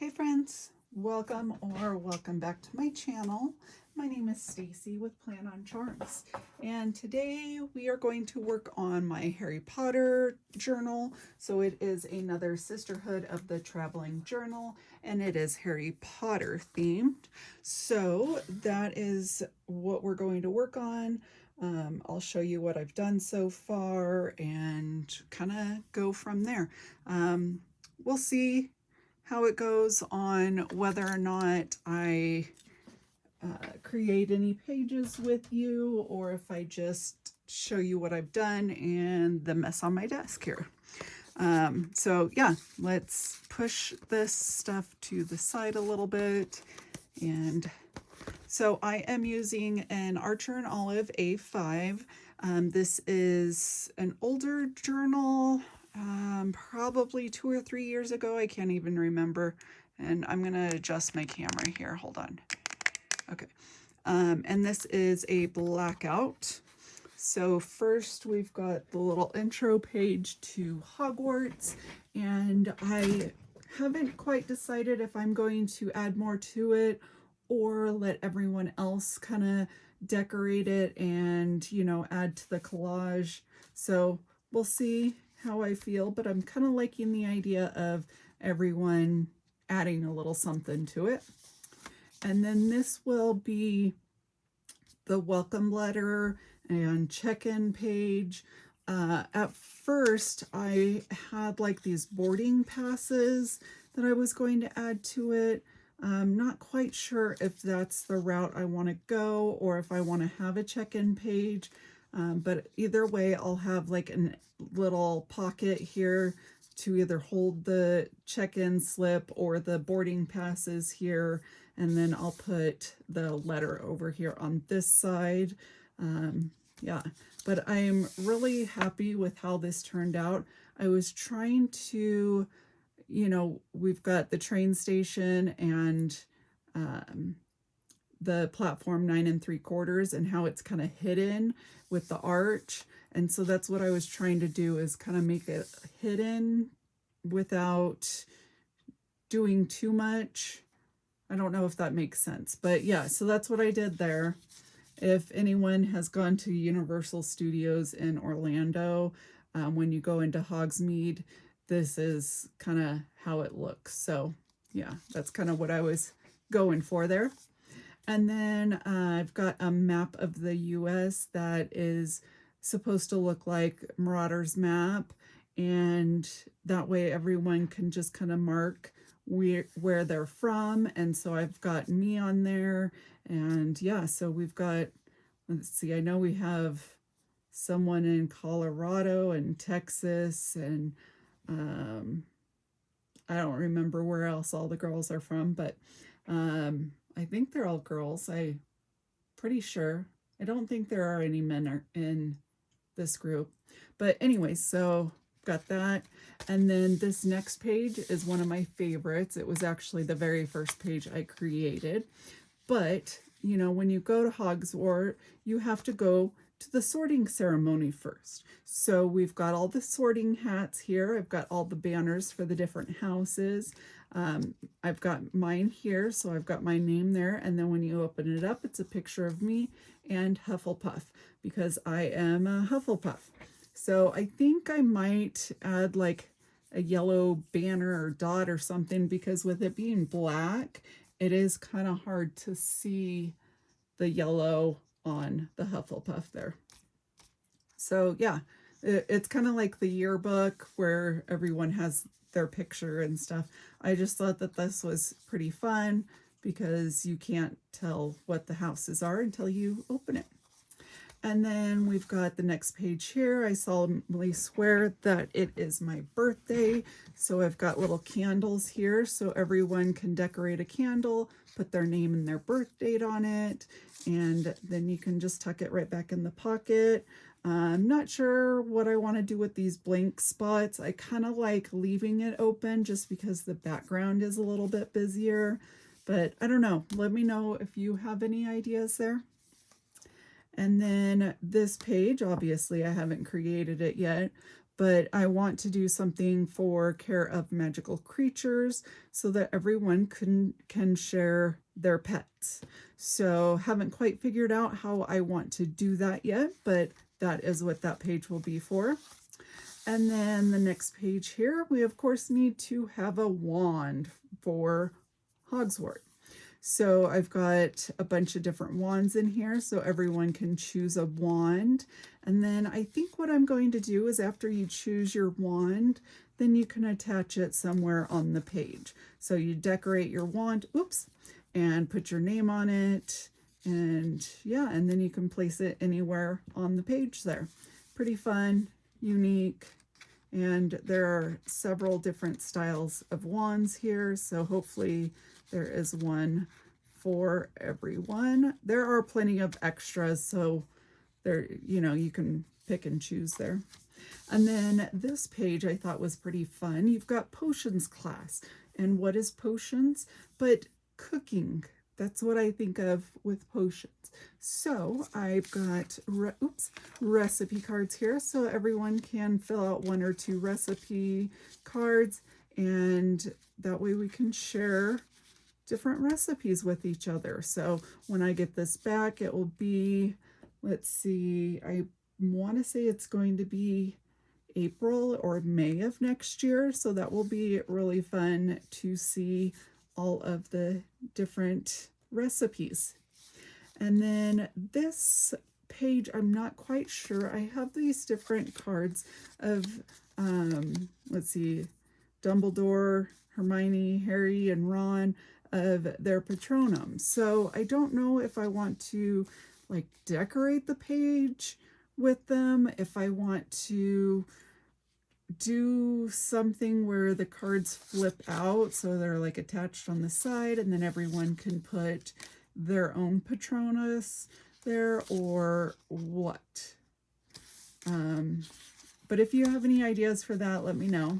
Hey friends, welcome back to my channel. My name is Stacy with Plan on Charms, and today we are going to work on my Harry Potter journal. So it is another Sisterhood of the Traveling Journal, and it is Harry Potter themed. So that is what we're going to work on. I'll show you what I've done so far and kind of go from there. We'll see how it goes on whether or not I create any pages with you or if I just show you what I've done and the mess on my desk here. So yeah, let's push this stuff to the side a little bit. And so I am using an Archer and Olive A5. This is an older journal, probably 2 or 3 years ago. I can't even remember. And I'm going to adjust my camera here. Hold on. Okay. And this is a blackout. So first we've got the little intro page to Hogwarts, and I haven't quite decided if I'm going to add more to it or let everyone else kind of decorate it and, add to the collage. So we'll see how I feel, but I'm kind of liking the idea of everyone adding a little something to it. And then this will be the welcome letter and check-in page. At first, I had like these boarding passes that I was going to add to it. I'm not quite sure if that's the route I want to go or if I want to have a check-in page. But either way, I'll have like a little pocket here to either hold the check-in slip or the boarding passes here. And then I'll put the letter over here on this side. Yeah, but I'm really happy with how this turned out. I was trying to, we've got the train station and the platform 9 3/4 and how it's kind of hidden with the arch. And so that's what I was trying to do, is kind of make it hidden without doing too much. I don't know if that makes sense, but yeah, so that's what I did there. If anyone has gone to Universal Studios in Orlando, when you go into Hogsmeade, this is kind of how it looks. So yeah, that's kind of what I was going for there. And then I've got a map of the US that is supposed to look like Marauder's map. And that way everyone can just kind of mark where they're from. And so I've got me on there. And yeah, so we've got, let's see, I know we have someone in Colorado and Texas, and I don't remember where else all the girls are from, but I think they're all girls. I'm pretty sure. I don't think there are any men in this group. But anyway, so got that. And then this next page is one of my favorites. It was actually the very first page I created. But, when you go to Hogwarts, you have to go to the sorting ceremony first. So we've got all the sorting hats here. I've got all the banners for the different houses. I've got mine here, so I've got my name there. And then when you open it up, it's a picture of me and Hufflepuff, because I am a Hufflepuff. So I think I might add like a yellow banner or dot or something, because with it being black, it is kind of hard to see the yellow on the Hufflepuff there. So yeah, it's kind of like the yearbook where everyone has their picture and stuff. I just thought that this was pretty fun, because you can't tell what the houses are until you open it. And then we've got the next page here. I solemnly swear that it is my birthday. So I've got little candles here, so everyone can decorate a candle, put their name and their birth date on it, and then you can just tuck it right back in the pocket. I'm not sure what I want to do with these blank spots. I kind of like leaving it open just because the background is a little bit busier, but I don't know. Let me know if you have any ideas there. And then this page, obviously I haven't created it yet, but I want to do something for care of magical creatures so that everyone can share their pets. So haven't quite figured out how I want to do that yet, but that is what that page will be for. And then the next page here, we of course need to have a wand for Hogwarts. So I've got a bunch of different wands in here so everyone can choose a wand. And then I think what I'm going to do is after you choose your wand, then you can attach it somewhere on the page. So you decorate your wand, and put your name on it. And yeah, and then you can place it anywhere on the page there. Pretty fun, unique. And there are several different styles of wands here, so hopefully there is one for everyone. There are plenty of extras, so there, you can pick and choose there. And then this page I thought was pretty fun. You've got potions class. And what is potions? But cooking. That's what I think of with potions. So I've got recipe cards here, so everyone can fill out 1 or 2 recipe cards, and that way we can share different recipes with each other. So when I get this back, it will be, let's see, I want to say it's going to be April or May of next year. So that will be really fun to see all of the different recipes. And then this page, I'm not quite sure. I have these different cards of, let's see, Dumbledore, Hermione, Harry, and Ron of their Patronum. So I don't know if I want to like decorate the page with them, if I want to do something where the cards flip out so they're like attached on the side and then everyone can put their own Patronus there or what. But if you have any ideas for that, let me know.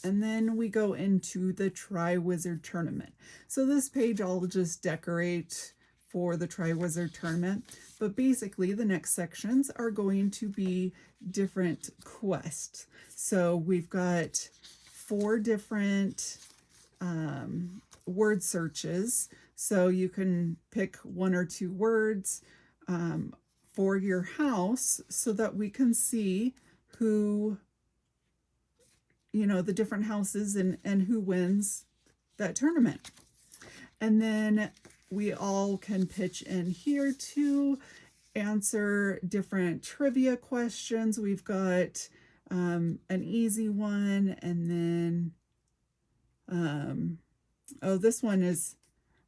And then we go into the Triwizard Tournament. So this page I'll just decorate for the Triwizard Tournament. But basically the next sections are going to be different quests. So we've got 4 different word searches. So you can pick 1 or 2 words for your house so that we can see who, the different houses and who wins that tournament. And then we all can pitch in here to answer different trivia questions. We've got an easy one, and then this one is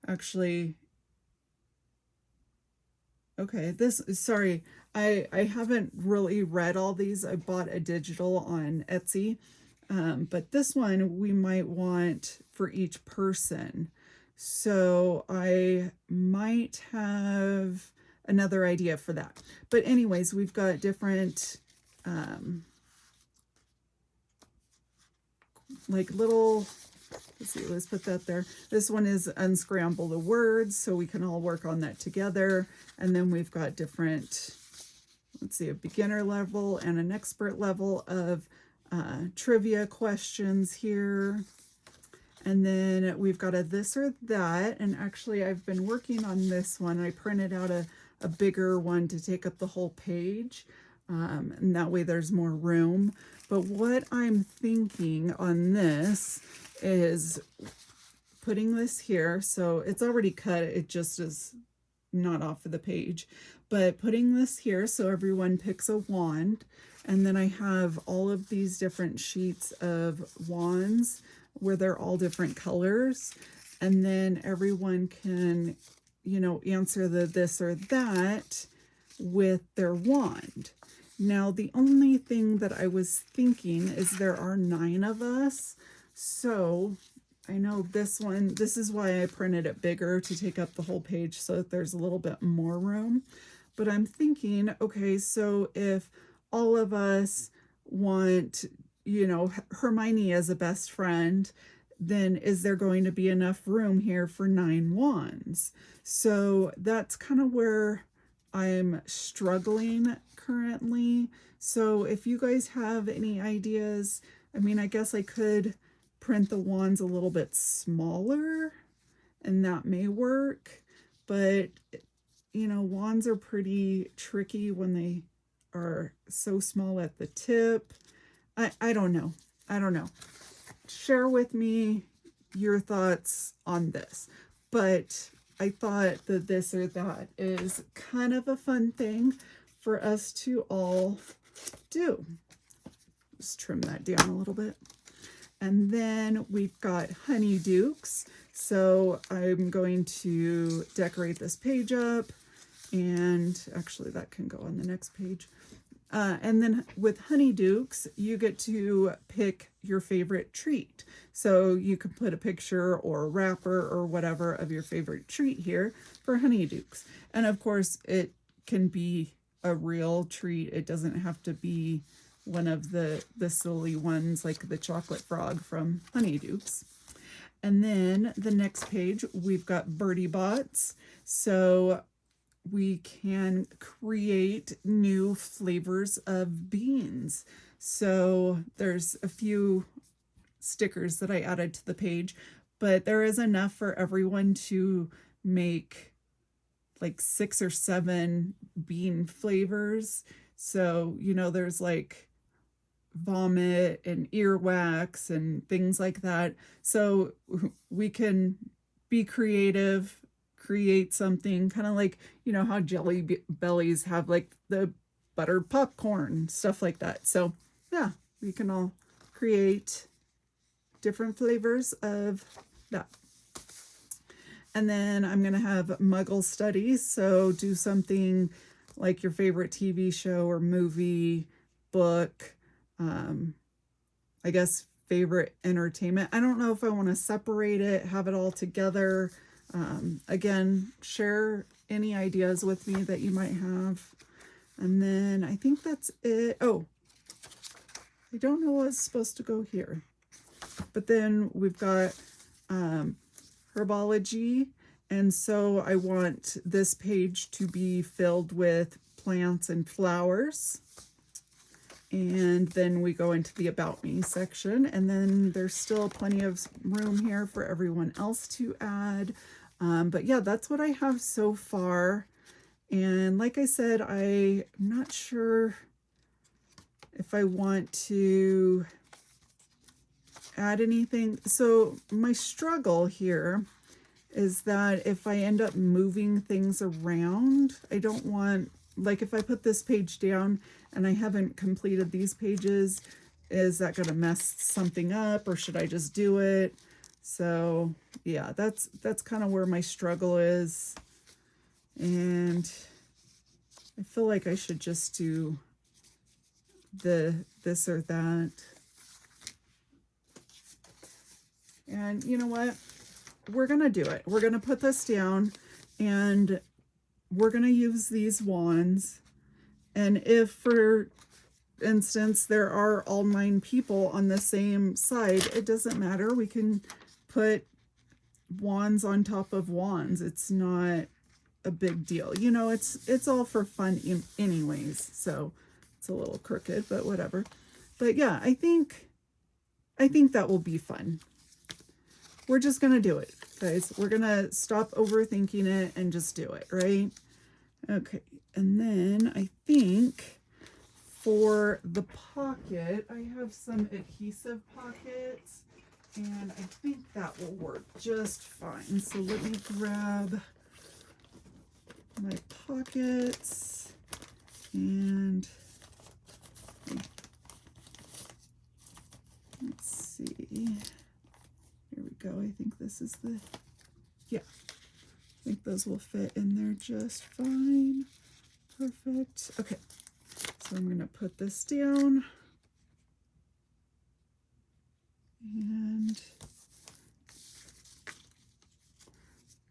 actually okay. Sorry, I haven't really read all these. I bought a digital on Etsy, but this one we might want for each person. So I might have another idea for that. But anyways, we've got different like little, let's see, let's put that there. This one is unscramble the words, so we can all work on that together. And then we've got different, let's see, a beginner level and an expert level of trivia questions here. And then we've got a this or that. And actually I've been working on this one. I printed out a bigger one to take up the whole page. And that way there's more room. But what I'm thinking on this is putting this here. So it's already cut. It just is not off of the page. But putting this here so everyone picks a wand. And then I have all of these different sheets of wands where they're all different colors, and then everyone can, answer the this or that with their wand. Now, the only thing that I was thinking is there are 9 of us, so I know this is why I printed it bigger to take up the whole page so that there's a little bit more room. But I'm thinking, okay, so if all of us want Hermione as a best friend, then is there going to be enough room here for 9 wands? So that's kind of where I'm struggling currently. So if you guys have any ideas, I mean, I guess I could print the wands a little bit smaller and that may work, but you know, wands are pretty tricky when they are so small at the tip. I don't know. I don't know. Share with me your thoughts on this. But I thought that this or that is kind of a fun thing for us to all do. Just trim that down a little bit. And then we've got honeydukes. So I'm going to decorate this page up, and actually that can go on the next page. And then with honeydukes, you get to pick your favorite treat. So you can put a picture or a wrapper or whatever of your favorite treat here for honeydukes. And of course, it can be a real treat. It doesn't have to be one of the silly ones like the chocolate frog from Honeydukes. And then the next page, we've got Birdie Bots. So we can create new flavors of beans. So there's a few stickers that I added to the page, but there is enough for everyone to make like 6 or 7 bean flavors. So, you know, there's like vomit and earwax and things like that. So we can be creative, create something kind of like, you know, how Jelly Bellies have like the buttered popcorn, stuff like that. So yeah, we can all create different flavors of that. And then I'm going to have Muggle studies. So do something like your favorite TV show or movie, book, I guess favorite entertainment. I don't know if I want to separate it, have it all together. Again, share any ideas with me that you might have. And then I think that's it. Oh, I don't know what's supposed to go here. But then we've got Herbology. And so I want this page to be filled with plants and flowers. And then we go into the About Me section. And then there's still plenty of room here for everyone else to add. But yeah, that's what I have so far. And like I said, I'm not sure if I want to add anything. So my struggle here is that if I end up moving things around, I don't want, like if I put this page down and I haven't completed these pages, is that going to mess something up, or should I just do it? So yeah, that's kind of where my struggle is. And I feel like I should just do this or that. And you know what? We're going to do it. We're going to put this down and we're going to use these wands. And if, for instance, there are all 9 people on the same side, it doesn't matter. We can put wands on top of wands. It's not a big deal. You know, it's all for fun anyways. So it's a little crooked, but whatever. But yeah, I think that will be fun. We're just going to do it, guys. We're going to stop overthinking it and just do it, right? Okay. And then I think for the pocket, I have some adhesive pockets, and I think that will work just fine. So let me grab my pockets and let's see. Here we go. I think this is the, yeah, I think those will fit in there just fine. Perfect. Okay, so I'm going to put this down and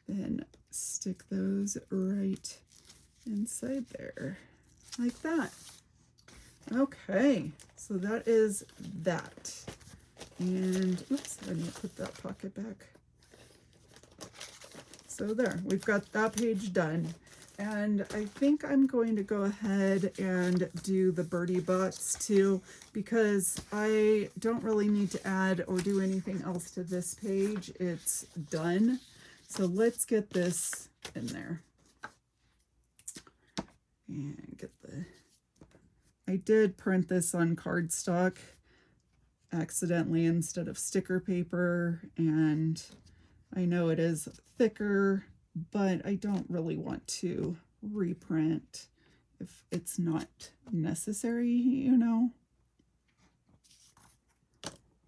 then stick those right inside there like that. Okay, so that is that. And oops, I need to put that pocket back. So there, we've got that page done. And I think I'm going to go ahead and do the birdie bots too, because I don't really need to add or do anything else to this page. It's done. So let's get this in there. And get the, I did print this on cardstock accidentally instead of sticker paper, and I know it is thicker, but I don't really want to reprint if it's not necessary, you know.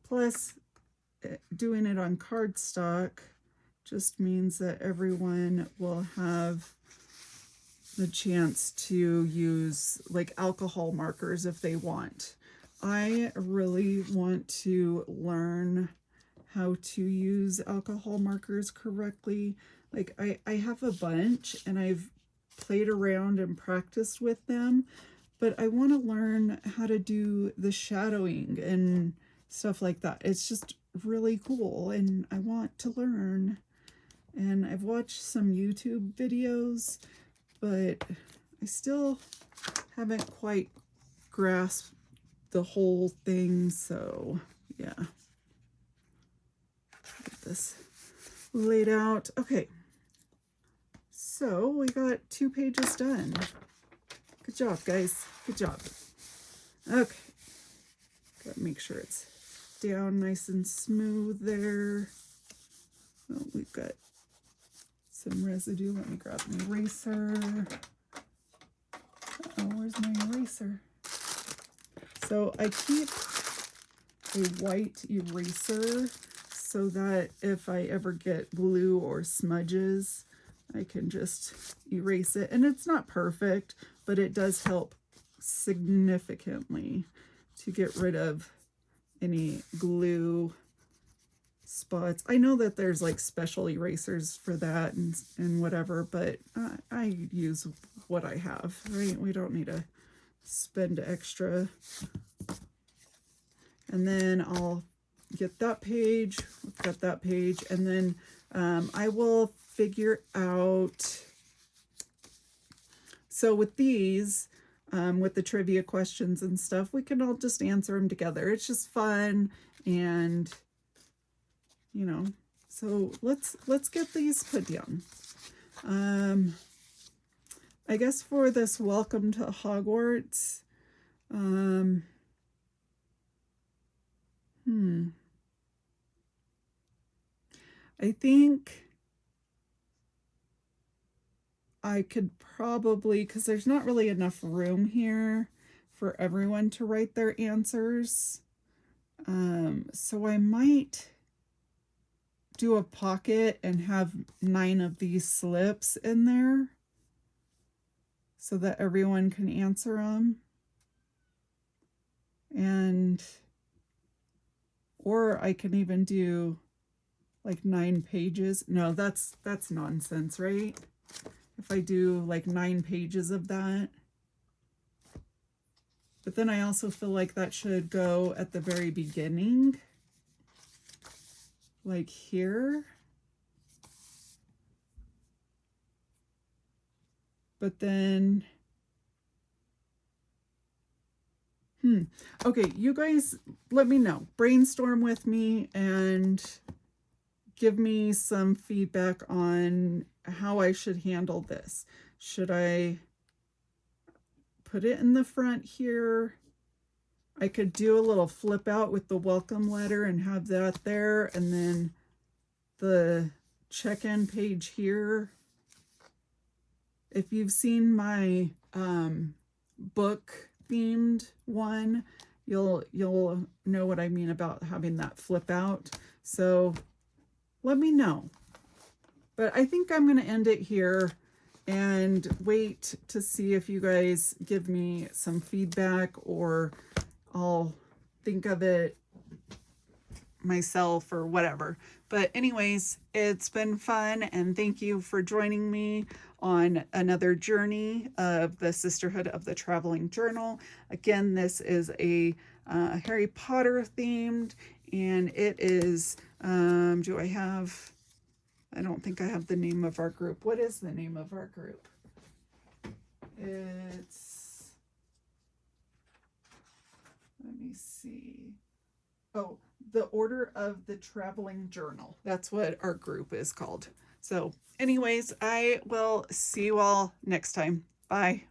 Plus, doing it on cardstock just means that everyone will have the chance to use like alcohol markers if they want. I really want to learn how to use alcohol markers correctly. Like I have a bunch and I've played around and practiced with them, but I want to learn how to do the shadowing and stuff like that. It's just really cool and I want to learn. And I've watched some YouTube videos, but I still haven't quite grasped the whole thing, so yeah. Get this laid out. Okay, so we got 2 pages done. Good job, guys. Good job. Okay, gotta make sure it's down nice and smooth there. Oh, we've got some residue. Let me grab an eraser. Oh, where's my eraser? So I keep a white eraser so that if I ever get glue or smudges, I can just erase it. And it's not perfect, but it does help significantly to get rid of any glue spots. I know that there's like special erasers for that and whatever, but I use what I have, right? We don't need to spend extra. And then I'll get that page, got that page, and then I will figure out, so with these, with the trivia questions and stuff, we can all just answer them together. It's just fun, and you know, so let's get these put down. I guess for this welcome to Hogwarts, I think I could probably, because there's not really enough room here for everyone to write their answers. So I might do a pocket and have 9 of these slips in there so that everyone can answer them. And, or I can even do like 9 pages. No, that's nonsense, right? If I do like 9 pages of that. But then I also feel like that should go at the very beginning, like here. But then, okay, you guys let me know. Brainstorm with me and give me some feedback on how I should handle this. Should I put it in the front here? I could do a little flip out with the welcome letter and have that there, and then the check-in page here. If you've seen my book themed one, you'll know what I mean about having that flip out. So let me know. But I think I'm going to end it here and wait to see if you guys give me some feedback, or I'll think of it myself or whatever. But anyways, it's been fun, and thank you for joining me on another journey of the Sisterhood of the Traveling Journal. Again, this is a Harry Potter themed, and it is, I don't think I have the name of our group. What is the name of our group? It's, let me see. Oh, the Order of the Traveling Journal. That's what our group is called. So anyways, I will see you all next time. Bye.